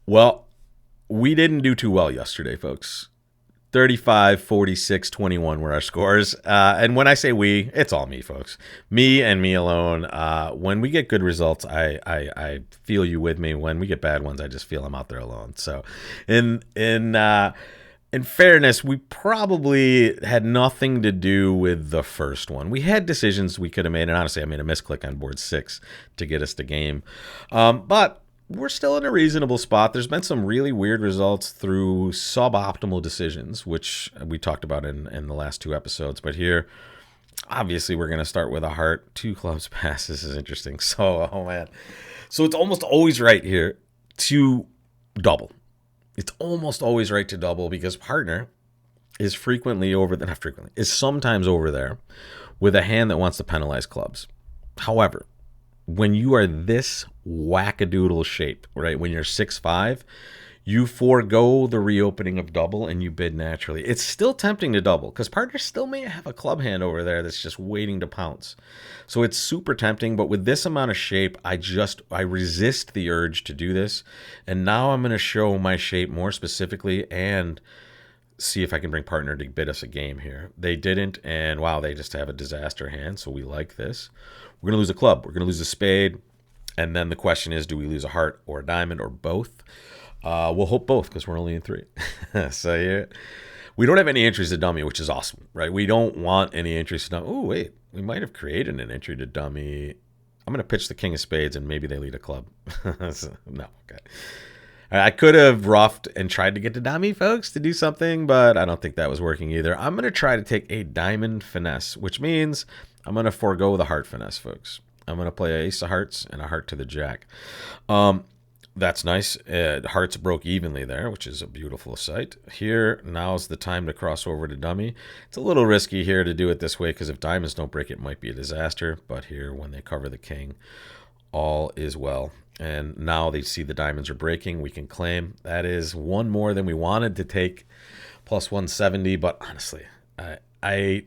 Well, we didn't do too well yesterday, folks. 35, 46, 21 were our scores. And when I say we, it's all me, folks. Me and me alone. When we get good results, I feel you with me. When we get bad ones, I just feel I'm out there alone. So in fairness, we probably had nothing to do with the first one. We had decisions we could have made. And honestly, I made a misclick on board 6 to get us to game. But we're still in a reasonable spot. There's been some really weird results through suboptimal decisions, which we talked about in the last 2 episodes. But here, obviously, we're going to start with a heart. 2 clubs pass. This is interesting. So, oh man. So it's almost always right here to double. It's almost always right to double because partner is is sometimes over there with a hand that wants to penalize clubs. However, when you are this wackadoodle shape, right, when you're 6'5", you forego the reopening of double and you bid naturally. It's still tempting to double because partner still may have a club hand over there that's just waiting to pounce. So it's super tempting, but with this amount of shape, I resist the urge to do this. And now I'm going to show my shape more specifically and see if I can bring partner to bid us a game here. They didn't, and wow, they just have a disaster hand, so we like this. We're going to lose a club. We're going to lose a spade. And then the question is, do we lose a heart or a diamond or both? We'll hope both because we're only in 3. So yeah, we don't have any entries to dummy, which is awesome, right? We don't want any entries to dummy. Oh, wait, we might have created an entry to dummy. I'm going to pitch the king of spades and maybe they lead a club. No, okay. I could have roughed and tried to get to dummy, folks, to do something, but I don't think that was working either. I'm going to try to take a diamond finesse, which means I'm going to forego the heart finesse, folks. I'm going to play an ace of hearts and a heart to the jack. That's nice. Hearts broke evenly there, which is a beautiful sight. Here, now's the time to cross over to dummy. It's a little risky here to do it this way because if diamonds don't break, it might be a disaster. But here, when they cover the king, all is well. And now they see the diamonds are breaking. We can claim. That is one more than we wanted to take, plus 170. But honestly, I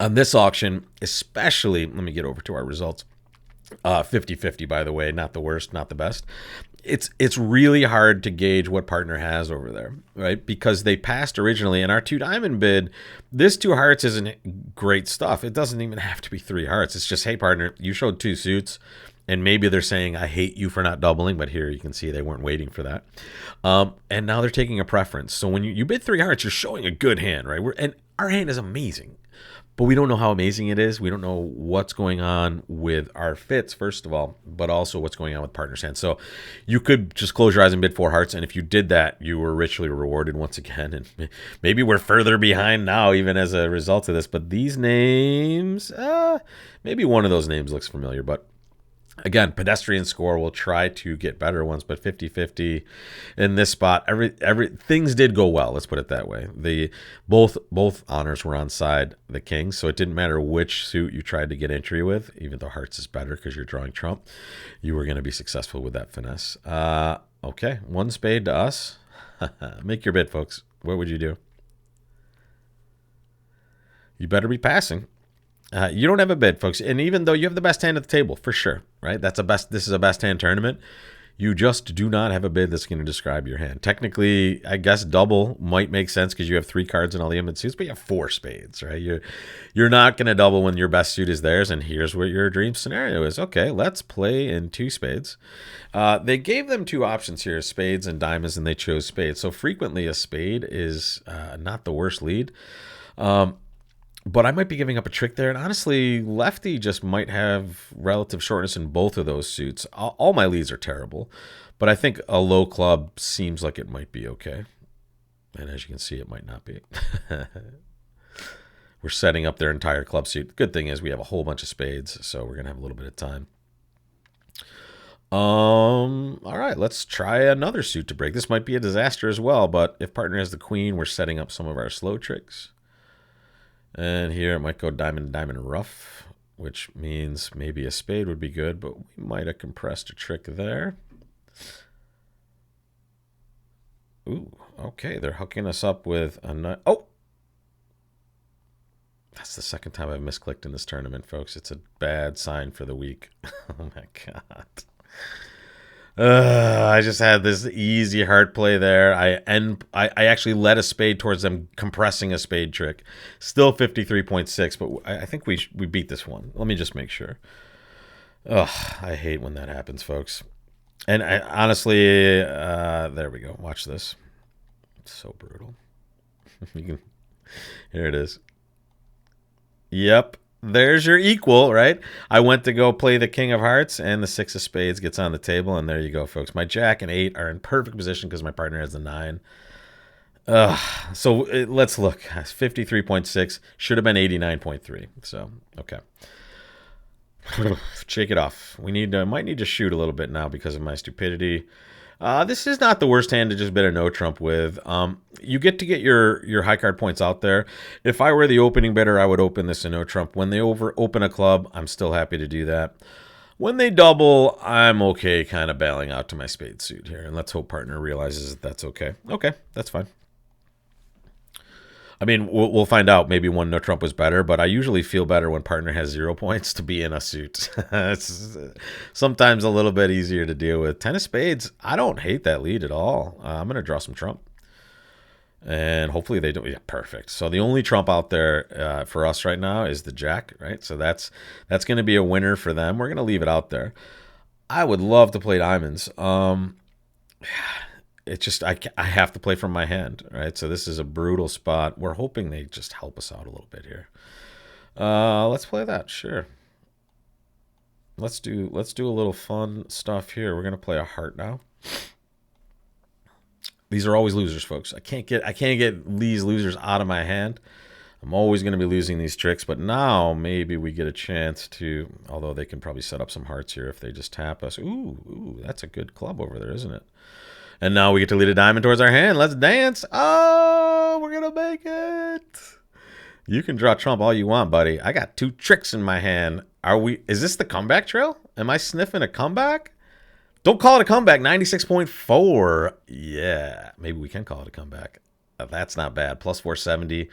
on this auction, especially, let me get over to our results. 50-50, by the way, not the worst, not the best. It's really hard to gauge what partner has over there, right? Because they passed originally, and our 2 diamond bid, this 2 hearts isn't great stuff. It doesn't even have to be 3 hearts. It's just, hey, partner, you showed 2 suits, and maybe they're saying, I hate you for not doubling, but here you can see they weren't waiting for that. And now they're taking a preference. So when you bid 3 hearts, you're showing a good hand, right? And our hand is amazing. But we don't know how amazing it is. We don't know what's going on with our fits, first of all, but also what's going on with partner's hand. So you could just close your eyes and bid 4 hearts. And if you did that, you were richly rewarded once again. And maybe we're further behind now, even as a result of this. But these names, maybe one of those names looks familiar. But again, pedestrian score. We'll try to get better ones, but 50-50 in this spot. Every things did go well. Let's put it that way. Both honors were on side the king, so it didn't matter which suit you tried to get entry with. Even though hearts is better because you're drawing trump, you were going to be successful with that finesse. Okay, 1 spade to us. Make your bid, folks. What would you do? You better be passing. You don't have a bid, folks. And even though you have the best hand at the table, for sure, right? This is a best hand tournament. You just do not have a bid that's going to describe your hand. Technically, I guess double might make sense because you have 3 cards in all the infinite suits, but you have 4 spades, right? You're not going to double when your best suit is theirs, and here's what your dream scenario is. Okay, let's play in 2 spades. They gave them 2 options here, spades and diamonds, and they chose spades. So frequently a spade is not the worst lead. But I might be giving up a trick there. And honestly, lefty just might have relative shortness in both of those suits. All my leads are terrible. But I think a low club seems like it might be okay. And as you can see, it might not be. We're setting up their entire club suit. Good thing is we have a whole bunch of spades, so we're going to have a little bit of time. All right, let's try another suit to break. This might be a disaster as well, but if partner has the queen, we're setting up some of our slow tricks. And here it might go diamond, diamond rough, which means maybe a spade would be good, but we might have compressed a trick there. Ooh, okay, they're hooking us up with a... Oh! That's the second time I've misclicked in this tournament, folks. It's a bad sign for the week. Oh, my God. I just had this easy heart play there. I actually led a spade towards them, compressing a spade trick. Still 53.6, but I think we beat this one. Let me just make sure. Ugh, I hate when that happens, folks. And honestly, there we go. Watch this. It's so brutal. Here it is. Yep. There's your equal, right? I went to go play the king of hearts, and the six of spades gets on the table, and there you go, folks. My jack and 8 are in perfect position because my partner has the 9. So let's look. 53.6 should have been 89.3. So okay, shake it off. We might need to shoot a little bit now because of my stupidity. This is not the worst hand to just bet a no trump with. You get to get your high card points out there. If I were the opening bidder, I would open this a no trump. When they open a club, I'm still happy to do that. When they double, I'm okay kind of bailing out to my spade suit here. And let's hope partner realizes that that's okay. Okay, that's fine. I mean, we'll find out. Maybe one no trump was better, but I usually feel better when partner has 0 points to be in a suit. It's sometimes a little bit easier to deal with. 10 of spades, I don't hate that lead at all. I'm going to draw some trump. And hopefully they don't. Yeah, perfect. So the only trump out there for us right now is the jack, right? So that's going to be a winner for them. We're going to leave it out there. I would love to play diamonds. It's just I have to play from my hand, right? So this is a brutal spot. We're hoping they just help us out a little bit here. Let's play that, sure. Let's do a little fun stuff here. We're gonna play a heart now. These are always losers, folks. I can't get these losers out of my hand. I'm always going to be losing these tricks, but now maybe we get a chance to, although they can probably set up some hearts here if they just tap us. Ooh, that's a good club over there, isn't it? And now we get to lead a diamond towards our hand. Let's dance. Oh, we're going to make it. You can draw trump all you want, buddy. I got 2 tricks in my hand. Is this the comeback trail? Am I sniffing a comeback? Don't call it a comeback. 96.4. Yeah, maybe we can call it a comeback. That's not bad. Plus 470.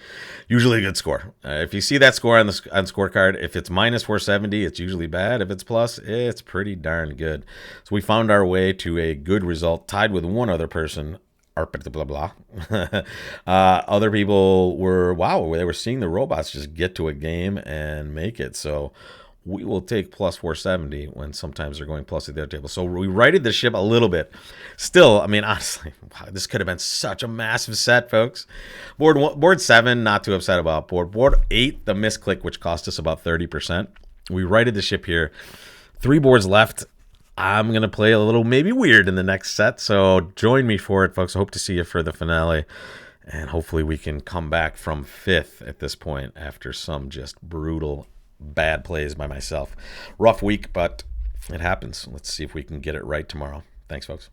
Usually a good score. If you see that score on scorecard, if it's minus 470, it's usually bad. If it's plus, it's pretty darn good. So we found our way to a good result, tied with one other person. Blah, blah. Other people were, wow, they were seeing the robots just get to a game and make it. So we will take plus 470 when sometimes they're going plus at the other table. So we righted the ship a little bit. Still, I mean, honestly, wow, this could have been such a massive set, folks. Board 7, not too upset about. Board 8, the misclick, which cost us about 30%. We righted the ship here. 3 boards left. I'm going to play a little maybe weird in the next set, so join me for it, folks. I hope to see you for the finale. And hopefully we can come back from 5th at this point after some just brutal bad plays by myself. Rough week, but it happens. Let's see if we can get it right tomorrow. Thanks, folks.